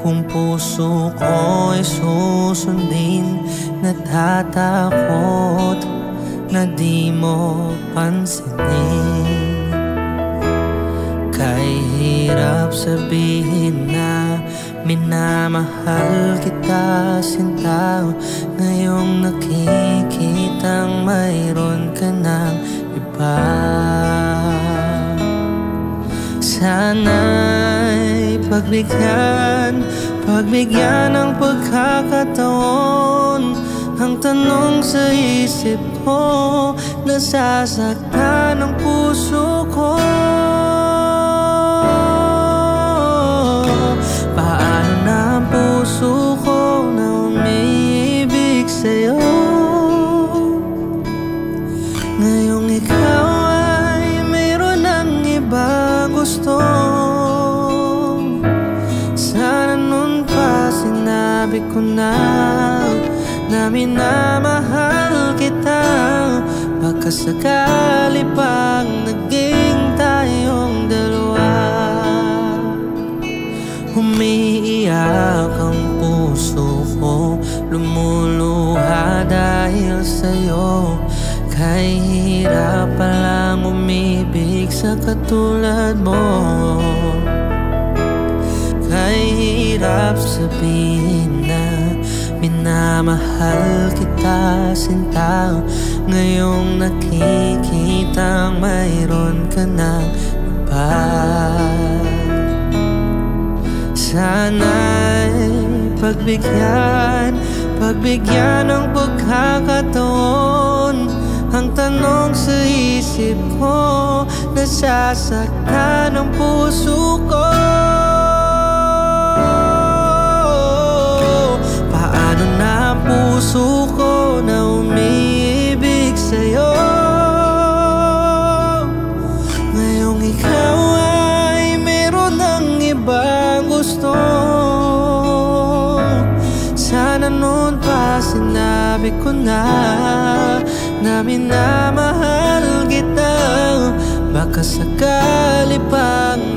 Kung puso ko'y susundin, natatakot na di mo pansinin. Kay hirap sabihin na minamahal kita, sinta. Ngayong nakikitang mayroon ka ng iba. Sana'y pagbigyan ng pagkakataon. Ang tanong sa isip ko, nasasaktan ang puso ko. Paano na ang puso ko na umiibig sa'yo? Ngayong ikaw ay mayroon ng ibang gusto. Sana nun pa sinabi ko na minamahal kita. Baka sakali pang naging tayong dalawa. Umiiyak ang puso ko, lumuluha dahil sa'yo. Kay hirap palang umibig sa katulad mo. Kay hirap sabihin na minamahal kita, sinta. Ngayong nakikitang mayroon ka ng iba. Sana'y pagbigyan ng pagkakataon. Ang tanong sa isip ko, nasasaktan ang puso ko. Paano na ang puso ko na umiibig sa'yo? Ngayong ikaw ay meron ng ibang gusto. Sana noon pa sinabi ko na minamahal kita. Baka sakali pang